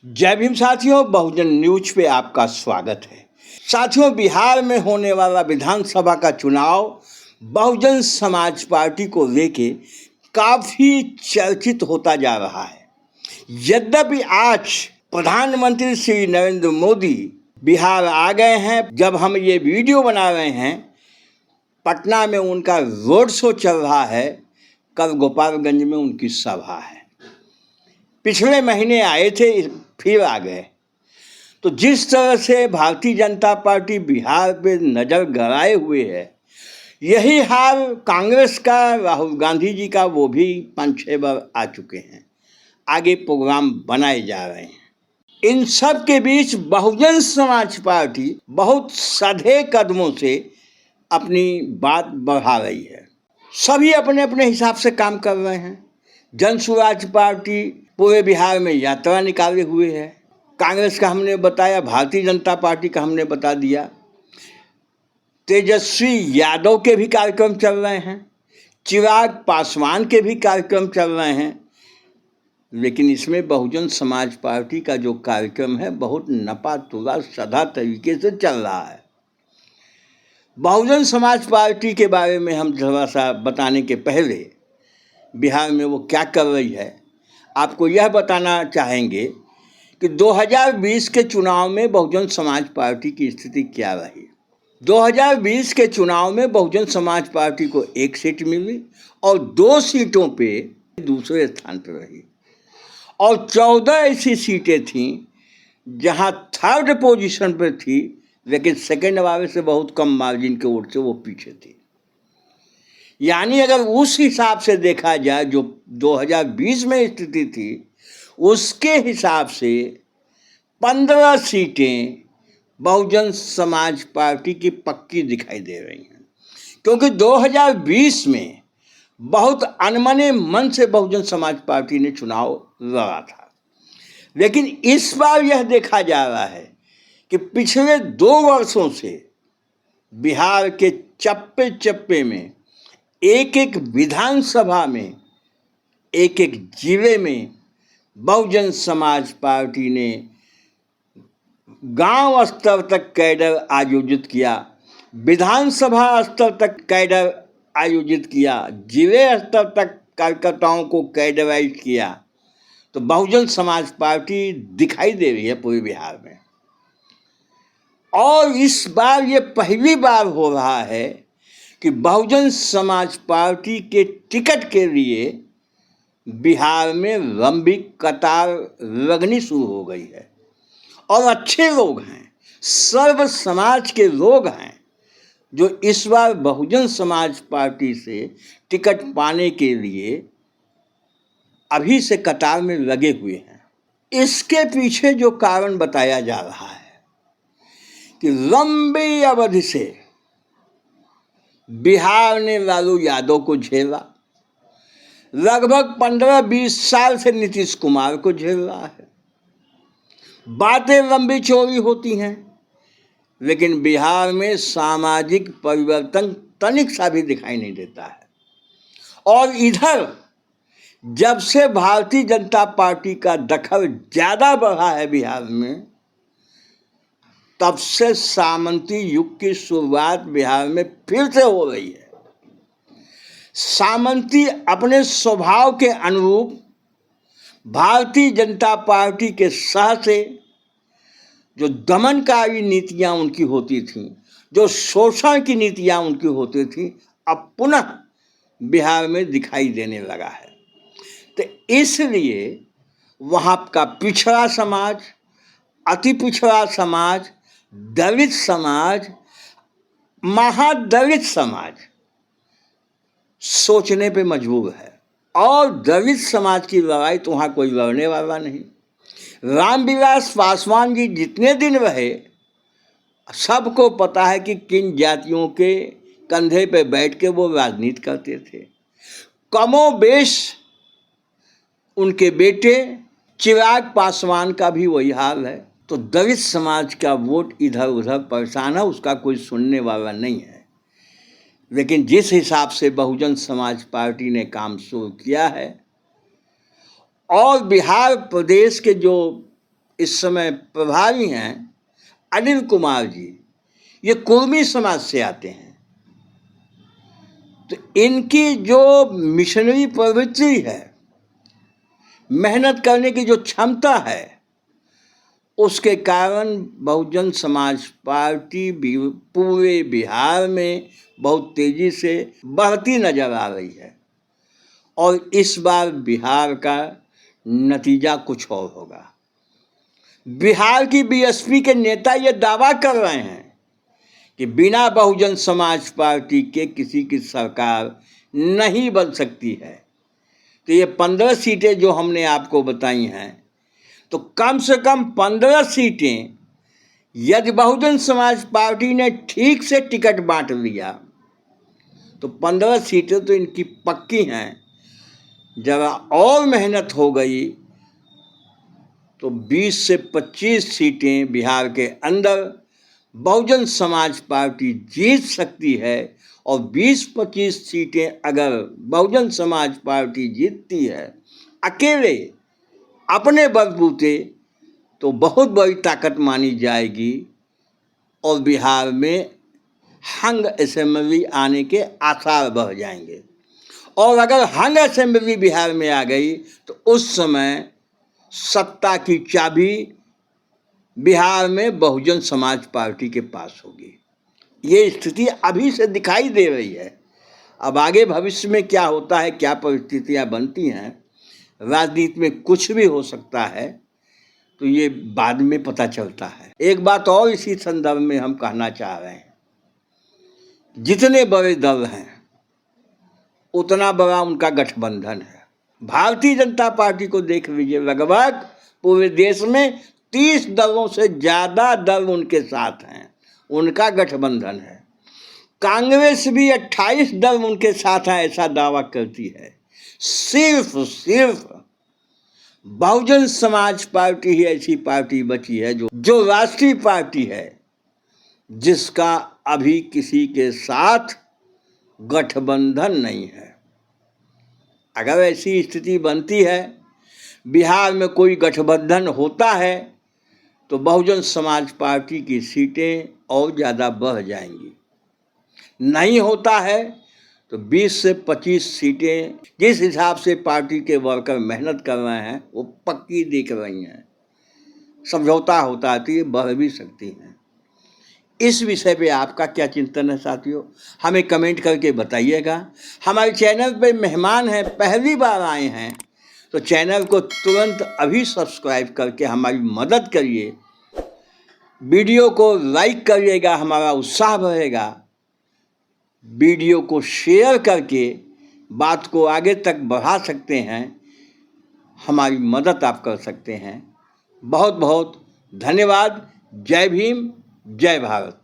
जय भीम साथियों, बहुजन न्यूज पे आपका स्वागत है। साथियों, बिहार में होने वाला विधानसभा का चुनाव बहुजन समाज पार्टी को लेके काफी चर्चित होता जा रहा है। यद्यपि आज प्रधानमंत्री श्री नरेंद्र मोदी बिहार आ गए हैं। जब हम ये वीडियो बना रहे हैं, पटना में उनका रोड शो चल रहा है, कल गोपालगंज में उनकी सभा है। पिछले महीने आए थे, फिर आ गए। तो जिस तरह से भारतीय जनता पार्टी बिहार पे नज़र गड़ाए हुए है, यही हाल कांग्रेस का, राहुल गांधी जी का, वो भी 5-6 बार आ चुके हैं। आगे प्रोग्राम बनाए जा रहे हैं। इन सब के बीच बहुजन समाज पार्टी बहुत साधे कदमों से अपनी बात बढ़ा रही है। सभी अपने अपने हिसाब से काम कर रहे हैं। जन स्वराज पार्टी पूरे बिहार में यात्रा निकाले हुए है। कांग्रेस का हमने बताया, भारतीय जनता पार्टी का हमने बता दिया। तेजस्वी यादव के भी कार्यक्रम चल रहे हैं, चिराग पासवान के भी कार्यक्रम चल रहे हैं। लेकिन इसमें बहुजन समाज पार्टी का जो कार्यक्रम है, बहुत नपा तुला सधा तरीके से चल रहा है। बहुजन समाज पार्टी के बारे में हम थोड़ा सा बताने के पहले बिहार में वो क्या कर रही है, आपको यह बताना चाहेंगे कि 2020 के चुनाव में बहुजन समाज पार्टी की स्थिति क्या रही। 2020 के चुनाव में बहुजन समाज पार्टी को 1 सीट मिली और 2 सीटों पे दूसरे स्थान पर रही, और 14 ऐसी सीटें थीं जहां 3rd पोजीशन पर थी, लेकिन सेकंड वाले से बहुत कम मार्जिन के वोट से वो पीछे थी। यानी अगर उस हिसाब से देखा जाए, जो 2020 में स्थिति थी, उसके हिसाब से 15 सीटें बहुजन समाज पार्टी की पक्की दिखाई दे रही हैं। क्योंकि 2020 में बहुत अनमने मन से बहुजन समाज पार्टी ने चुनाव लड़ा था। लेकिन इस बार यह देखा जा रहा है कि पिछले 2 वर्षों से बिहार के चप्पे चप्पे में, एक एक विधानसभा में, एक एक जिले में बहुजन समाज पार्टी ने गांव स्तर तक कैडर आयोजित किया, विधानसभा स्तर तक कैडर आयोजित किया, जिले स्तर तक कार्यकर्ताओं को कैडराइज किया। तो बहुजन समाज पार्टी दिखाई दे रही है पूरे बिहार में। और इस बार ये पहली बार हो रहा है कि बहुजन समाज पार्टी के टिकट के लिए बिहार में लंबी कतार लगनी शुरू हो गई है। और अच्छे लोग हैं, सर्व समाज के लोग हैं, जो इस बार बहुजन समाज पार्टी से टिकट पाने के लिए अभी से कतार में लगे हुए हैं। इसके पीछे जो कारण बताया जा रहा है कि लंबी अवधि से बिहार ने लालू यादव को झेला, लगभग 15-20 साल से नीतीश कुमार को झेल रहा है। बातें लंबी चौड़ी होती हैं, लेकिन बिहार में सामाजिक परिवर्तन तनिक सा भी दिखाई नहीं देता है। और इधर जब से भारतीय जनता पार्टी का दखल ज़्यादा बढ़ा है बिहार में, तब से सामंती युग की शुरुआत बिहार में फिर से हो रही है। सामंती अपने स्वभाव के अनुरूप भारतीय जनता पार्टी के सह से जो दमनकारी नीतियां उनकी होती थीं, जो शोषण की नीतियां उनकी होती थीं, अब पुनः बिहार में दिखाई देने लगा है। तो इसलिए वहाँ का पिछड़ा समाज, अति पिछड़ा समाज, दलित समाज, महादलित समाज सोचने पे मजबूर है। और दलित समाज की लड़ाई तो वहाँ कोई लड़ने वाला नहीं। रामविलास पासवान जी जितने दिन रहे, सबको पता है कि किन जातियों के कंधे पे बैठ के वो राजनीति करते थे। कमोबेश उनके बेटे चिराग पासवान का भी वही हाल है। तो दलित समाज का वोट इधर उधर परेशान है, उसका कोई सुनने वाला नहीं है। लेकिन जिस हिसाब से बहुजन समाज पार्टी ने काम शुरू किया है, और बिहार प्रदेश के जो इस समय प्रभारी हैं अनिल कुमार जी, ये कुर्मी समाज से आते हैं। तो इनकी जो मिशनरी प्रवृत्ति है, मेहनत करने की जो क्षमता है, उसके कारण बहुजन समाज पार्टी पूरे बिहार में बहुत तेजी से बढ़ती नजर आ रही है। और इस बार बिहार का नतीजा कुछ और होगा। बिहार की बीएसपी के नेता ये दावा कर रहे हैं कि बिना बहुजन समाज पार्टी के किसी की सरकार नहीं बन सकती है। तो ये 15 सीटें जो हमने आपको बताई हैं, तो कम से कम 15 सीटें यदि बहुजन समाज पार्टी ने ठीक से टिकट बांट लिया तो 15 सीटें तो इनकी पक्की हैं। जरा और मेहनत हो गई तो 20 से 25 सीटें बिहार के अंदर बहुजन समाज पार्टी जीत सकती है। और 20-25 सीटें अगर बहुजन समाज पार्टी जीतती है अकेले अपने बलबूते, तो बहुत बड़ी ताकत मानी जाएगी और बिहार में हंग असेंबली आने के आसार बढ़ जाएंगे। और अगर हंग असेंबली बिहार में आ गई तो उस समय सत्ता की चाबी बिहार में बहुजन समाज पार्टी के पास होगी। ये स्थिति अभी से दिखाई दे रही है। अब आगे भविष्य में क्या होता है, क्या परिस्थितियां बनती हैं, राजनीति में कुछ भी हो सकता है, तो ये बाद में पता चलता है। एक बात और इसी संदर्भ में हम कहना चाह रहे हैं, जितने बड़े दल हैं उतना बड़ा उनका गठबंधन है। भारतीय जनता पार्टी को देख लीजिए, लगभग पूरे देश में 30 दलों से ज़्यादा दल उनके साथ हैं, उनका गठबंधन है। कांग्रेस भी 28 दल उनके साथ हैं, ऐसा दावा करती है। सिर्फ बहुजन समाज पार्टी ही ऐसी पार्टी बची है जो राष्ट्रीय पार्टी है, जिसका अभी किसी के साथ गठबंधन नहीं है। अगर ऐसी स्थिति बनती है, बिहार में कोई गठबंधन होता है, तो बहुजन समाज पार्टी की सीटें और ज़्यादा बढ़ जाएंगी। नहीं होता है तो 20 से 25 सीटें जिस हिसाब से पार्टी के वर्कर मेहनत कर रहे हैं वो पक्की दिख रही हैं। समझौता होता है तो ये बढ़ भी सकती हैं। इस विषय पे आपका क्या चिंतन है साथियों, हमें कमेंट करके बताइएगा। हमारे चैनल पे मेहमान हैं, पहली बार आए हैं, तो चैनल को तुरंत अभी सब्सक्राइब करके हमारी मदद करिए। वीडियो को लाइक करिएगा, हमारा उत्साह बढ़ेगा। वीडियो को शेयर करके बात को आगे तक बढ़ा सकते हैं, हमारी मदद आप कर सकते हैं। बहुत बहुत धन्यवाद। जय भीम, जय भारत।